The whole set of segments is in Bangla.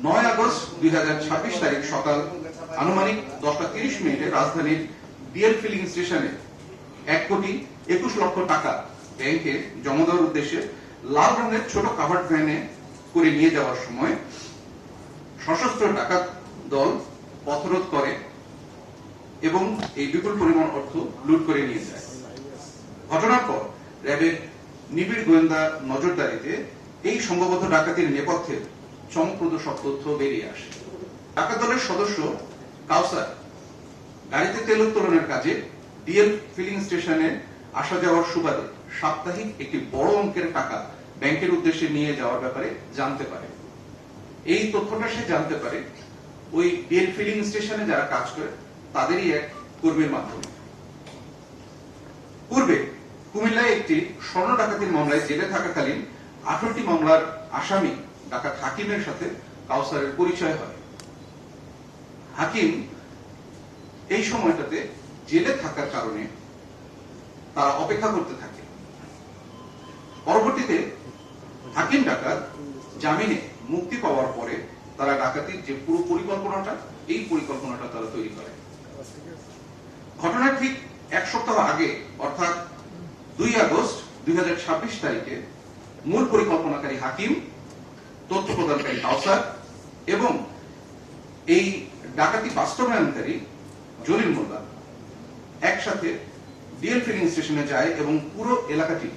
9 আগস্ট 2026 তারিখ সকাল আনুমানিক 10:30 রাজধানীর ডিএল ফিলিং স্টেশনে 1,21,00,000 টাকা ব্যাংকে জমা দেওয়ার উদ্দেশ্যে লাল রঙের ছোট কাভার্ড ভ্যানে করে নিয়ে যাওয়ার সময় সশস্ত্র ডাকাত দল পথরোধ করে এবং এই বিপুল পরিমাণ অর্থ লুট করে নিয়ে যায়। ঘটনার পর র্যাবের নিবিড় গোয়েন্দা নজরদারিতে এই সম্ভবত ডাকাতির নেপথ্যের চমকপ্রদ সব তথ্য বেরিয়ে আসে। ডাকাত দলের সদস্য কাউসার গাড়িতে তেল উত্তোলনের কাজে ডিএল ফিলিং স্টেশনে আসা যাওয়ার সুবাদে সাপ্তাহিক একটি বড় অঙ্কের টাকা ব্যাংকের উদ্দেশ্যে নিয়ে যাওয়ার ব্যাপারে জানতে পারে। এই তথ্যটা সে জানতে পারে ওই ডিএল ফিলিং স্টেশনে যারা কাজ করে তাদেরই এক কর্মীর মাধ্যমে। পূর্বে কুমিল্লায় একটি স্বর্ণ ডাকাতির মামলায় জেলে থাকাকালীন 18টি মামলার আসামি ডাকাত হাকিমের সাথে কাউসারের পরিচয় হয়। হাকিম এই সময়টাতে জেলে থাকার কারণে তারা অপেক্ষা করতে থাকে। পরবর্তীতে হাকিম ডাকাত জামিনে মুক্তি পাওয়ার পরে তারা ডাকাতির যে পুরো পরিকল্পনাটা এই পরিকল্পনাটা তারা তৈরি করে। ঘটনার ঠিক এক সপ্তাহ আগে অর্থাৎ 2 আগস্ট 2026 তারিখে মূল পরিকল্পনাকারী হাকিম, তথ্য প্রদানকারী কাউসার এবং এই ডাকাতি বাস্তবায়নকারী জলিল মোল্লা একসাথে ডিএল ফিলিং স্টেশনে যায় এবং পুরো এলাকাটি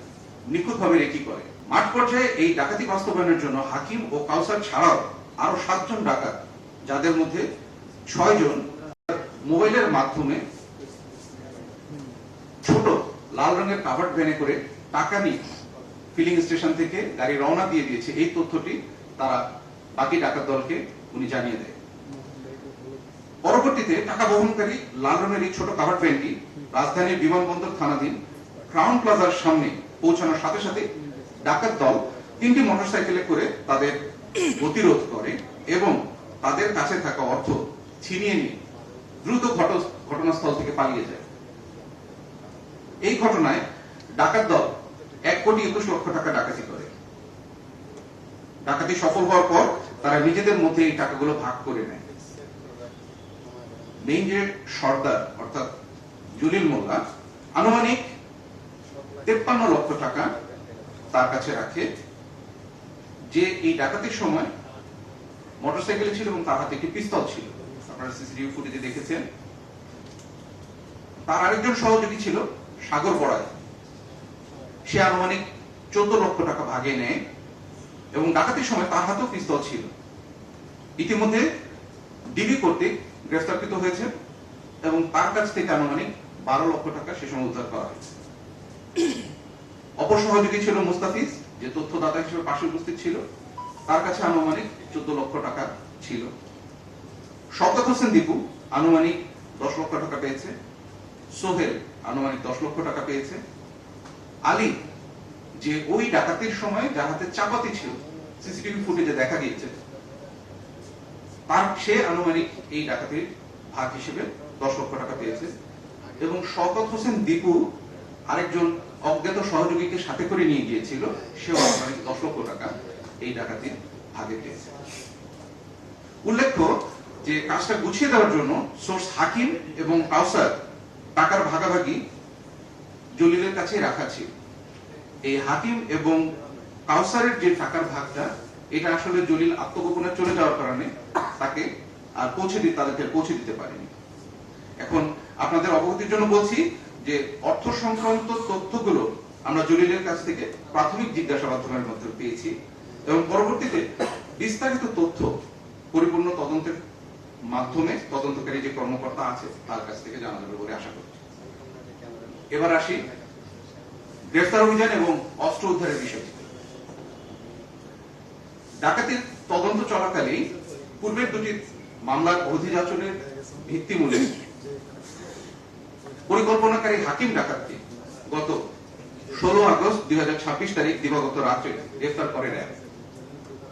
নিখুঁতভাবে রেকি করে। মাঠ পর্যায়ে এই ডাকাতি বাস্তবায়নের জন্য হাকিম ও কাউসার ছাড়াও আরো 7 জন ডাকাত, যাদের মধ্যে 6 জন মোবাইলের মাধ্যমে ছোট লাল রঙের কাভার্ড ভ্যানে করে টাকা নিয়ে ফিলিং স্টেশন থেকে গাড়ি রওনা দিয়ে দিয়েছে। এই তথ্যটি তারা বাকি ডাকাত দলকে উনি জানিয়ে দেয়। পরবর্তীতে টাকা বহনকারী লাল রঙের এই ছোট কাভার্ড ভ্যানটি রাজধানীর বিমানবন্দর থানাধীন ক্রাউন প্লাজার সামনে পৌঁছানোর সাথে সাথে ডাকাত দল 3টি মোটরসাইকেলে করে তাদের গতিরোধ করে এবং তাদের কাছে থাকা অর্থ ছিনিয়ে নিয়ে দ্রুত ঘটনাস্থল থেকে পালিয়ে যায়। এই ঘটনায় ডাকাত দল 1,21,00,000 টাকা ডাকাতি করে। ডাকাতি সফল হওয়ার পর তারা নিজেদের মধ্যে এই টাকাগুলো ভাগ করে নেয়। মেইন যে সর্দার অর্থাৎ জলিল মোল্লা আনুমানিক 53 লক্ষ টাকা তার কাছে রাখে, যে এই ডাকাতির সময় মোটরসাইকেলে ছিল এবং তার হাতে একটি পিস্তল ছিল। আপনারা সিসিটিভি ফুটেজে দেখেছেন। তার আরেকজন সহযোগী ছিল সাগর বড়াই, সে আনুমানিক 14 লক্ষ টাকা ভাগে নেয় এবং ডাকাতির সময় তার হাতেও পিস্তল ছিল। ইতিমধ্যে ডিবি কর্তৃক গ্রেফতারকৃত হয়েছে এবং তার কাছ থেকে আনুমানিক 12 লক্ষ টাকা সে সময় উদ্ধার করা হয়েছে। অপর সহযোগী ছিল মুস্তাফিজ, যে তথ্যদাতা হিসেবে পাশে উপস্থিত ছিল, তার কাছে আনুমানিক 14 লক্ষ টাকা ছিল। শওকত হোসেন দীপু আনুমানিক 10 লক্ষ টাকা পেয়েছে। সোহেল আনুমানিক 10 লক্ষ টাকা পেয়েছে। আলী, যে ওই ডাকাতির সময় যার হাতে চাপাতি ছিল, সিসিটিভি ফুটেজে দেখা গিয়েছে, তার সে আনুমানিক এই ডাকাতির ভাগ হিসেবে 10 লক্ষ টাকা পেয়েছে এবং শওকত হোসেন দীপু আরেকজন অজ্ঞাত সহযোগীকে সাথে করে নিয়ে গিয়েছিল, সেও আনুমানিক 10 লক্ষ টাকা এই ডাকাতির ভাগে পেয়েছে। উল্লেখ্য যে কাজটা গুছিয়ে দেওয়ার জন্য সোর্স হাকিম এবং কাউসার টাকার ভাগাভাগি জলিলের কাছে রাখা ছিল। এই হাকিম এবং কাউসারের যে টাকার ভাগটা, এটা আসলে জলিল আত্মগোপনে চলে যাওয়ার কারণে তাকে আর তাদেরকে পৌঁছে দিতে পারেনি। এখন আপনাদের অবগতির জন্য বলছি যে অর্থ সংক্রান্ত তথ্যগুলো আমরা জলিলের কাছ থেকে প্রাথমিক জিজ্ঞাসাবাদের মধ্যে পেয়েছি এবং পরবর্তীতে বিস্তারিত তথ্য পরিপূর্ণ তদন্তের মাধ্যমে তদন্তকারী যে কর্মকর্তা আছে তার কাছ থেকে জানা যাবে বলে আশা করছি। এবার আসি গ্রেফতার অভিযান এবং অস্ত্র উদ্ধারের বিষয়। ডাকাতির তদন্ত চলাকালীন পূর্বের 2টি মামলার অধিযাচনের ভিত্তিমূলে পরিকল্পনাকারী হাকিম ডাকাতকে গত 16 আগস্ট 2026 তারিখ দিবাগত রাত্রে গ্রেফতার করে র্যাব।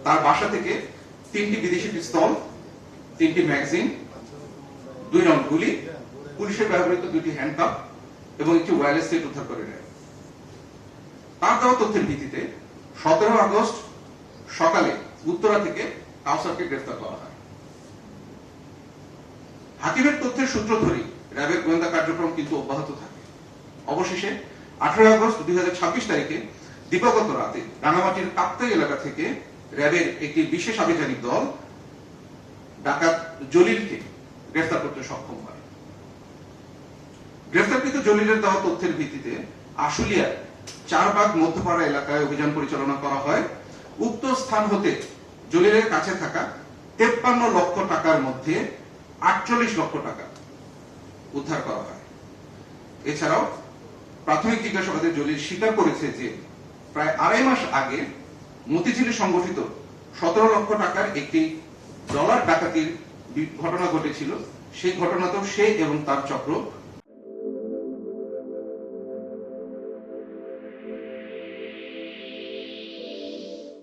তার বাসা থেকে 3টি বিদেশি পিস্তল, 3টি ম্যাগাজিন, 2 রাউন্ড গুলি, পুলিশের ব্যবহৃত 2টি হ্যান্ডকাপ এবং একটি ওয়্যারলেস সেট উদ্ধার করে র্যাব। তার দেওয়া তথ্যের ভিত্তিতে 17 আগস্ট সকালে উত্তরা থেকে কাউসারকে গ্রেফতার করা হয়। হাকিমের তথ্যের সূত্র ধরেই র্যাবের গোয়েন্দা কার্যক্রম কিন্তু অব্যাহত থাকে। অবশেষে 18 আগস্ট 2026 তারিখে দিবাগত রাতে রাঙামাটির কাপ্তাই এলাকা থেকে র্যাবের একটি বিশেষ আভিযানিক দল ডাকাত জলিলকে গ্রেফতার করতে সক্ষম হয়। গ্রেফতারকৃত জলিলের দেওয়া তথ্যের ভিত্তিতে আশুলিয়ার চারবাগ মধ্যপাড়া এলাকায় অভিযান পরিচালনা করা হয়। উক্ত স্থান হতে জলিলের কাছে থাকা 53 লক্ষ টাকার মধ্যে 48 লক্ষ টাকা উদ্ধার করা হয়। এছাড়াও প্রাথমিক জিজ্ঞাসাবাদে জলিল স্বীকার করেছে যে প্রায় 2.5 মাস আগে মতিঝিলে সংগঠিত 17 লক্ষ টাকার একটি ডলার ডাকাতির ঘটনা ঘটেছিল। সেই ঘটনাতেও সে এবং তার চক্র